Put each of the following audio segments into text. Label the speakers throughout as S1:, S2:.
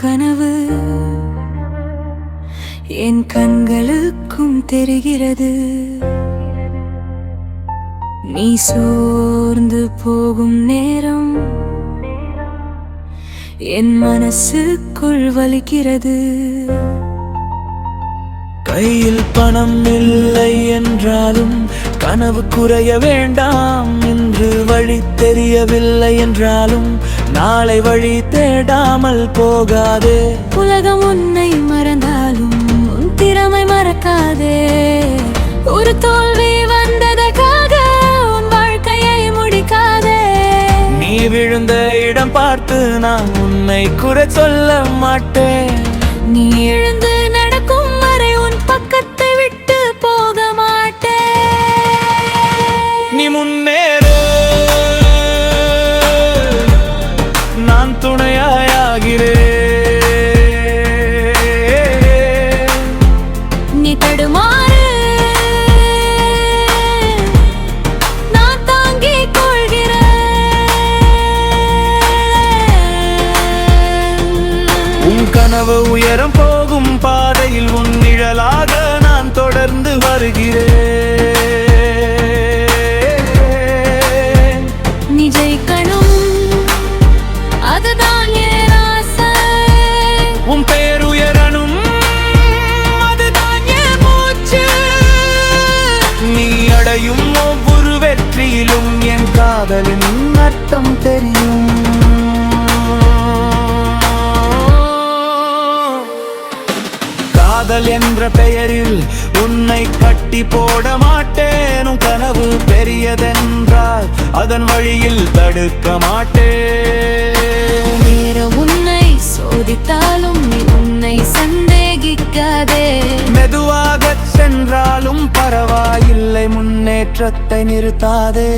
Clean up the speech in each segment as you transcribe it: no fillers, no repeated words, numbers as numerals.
S1: கனவு என் கண்களுக்கும் தெரிகிறது. நீ சோர்ந்து போகும் நேரம் என் மனசுக்குள் வலிக்கிறது.
S2: கையில் பணம் இல்லை என்றாலும் கனவு குறைய வேண்டாம். இன்று வழி தெரியவில்லை என்றாலும் நாளை வழி தேடாமல் போகாதே.
S1: உலகம் உன்னை மறந்தாலும் உன் திறமை மறக்காதே. ஒரு தோல்வி வந்ததற்காக உன் வாழ்க்கையை முடிக்காதே.
S2: நீ விழுந்த இடம் பார்த்து நான் உன்னை குறை சொல்ல மாட்டேன்.
S1: நீ எழுந்து நடக்கும் வரை உன் பக்கத்தை விட்டு போக மாட்டேன்.
S2: நீ முன்னேறு, நான் துணையாகிறேன்.
S1: நீ தடுமாறு, நான் தாங்கிக் கொள்கிறேன்.
S2: உன் கனவு உயரம் போகும் பாதையில் உன் நிழலாக நான் தொடர்ந்து வருகிறேன்.
S1: நீ ஜெயிக்கணும், அதுதான் என் ஆசை.
S2: உன் பேர் உயரணும், அதுதான் என் மூச்சு. நீ அடையும் ஒவ்வொரு வெற்றியிலும் என் காதலின் அர்த்தம் தெரியும். காதல் என்ற பெயரில் உன்னை கட்டி போட மாட்டேன். உன் கனவு பெரியதென்றால் அதன் வழியில் தடுக்க மாட்டேன்.
S1: நேரம் உன்னை சோதித்தாலும் நீ உன்னை சந்தேகிக்காதே.
S2: மெதுவாக சென்றாலும் பரவாயில்லை, முன்னேற்றத்தை நிறுத்தாதே.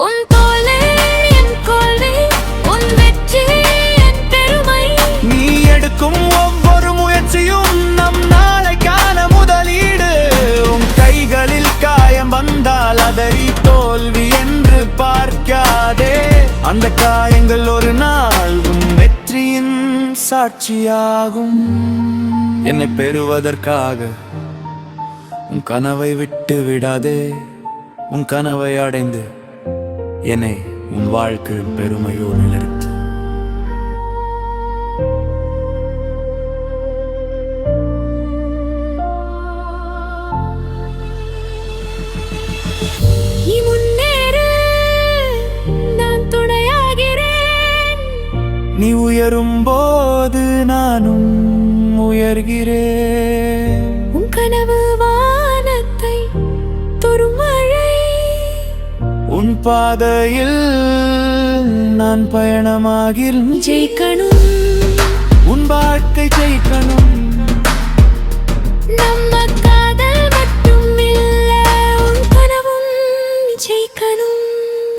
S1: உன் தோளே என் கொள்கை, உன் வெற்றி என் பெருமை.
S2: நீ எடுக்கும் ஒவ்வொரு முயற்சியும் நம் நாளைக்கான முதலீடு. உன் கைகளில் காயம் வந்தால் அதை தோல்வி என்று பார்க்காதே. அந்த காயங்கள் ஒரு நாள் உன் வெற்றியின் சாட்சியாகும். என்னை பெறுவதற்காக உன் கனவை விட்டு விடாதே. உன் கனவை அடைந்து என்னை உன் வாழ்க்கை பெருமையோடு நிறுத்து.
S1: நீ முன்னேறு, நான் துணையாகிறேன்.
S2: நீ உயரும் போது நானும் உயர்கிறேன்.
S1: உன் கனவு வானத்தை தொடும் மழை.
S2: உன் பாதையில் நான் பயணமாகிறேன்.
S1: ஜெயிக்கணும்,
S2: உன் வாழ்க்கை ஜெயிக்கணும்.
S1: நம்ம காதல் மட்டும் இல்ல, உன் கனவும் ஜெயிக்கணும்.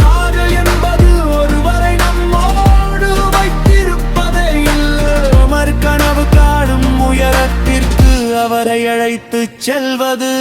S2: காதல் என்பது ஒருவரை நம்மோடு வைத்திருப்பதே இல்லை, மறுகனவு காணும் உயரத்திற்கு அவரை அழைத்துச் செல்வது.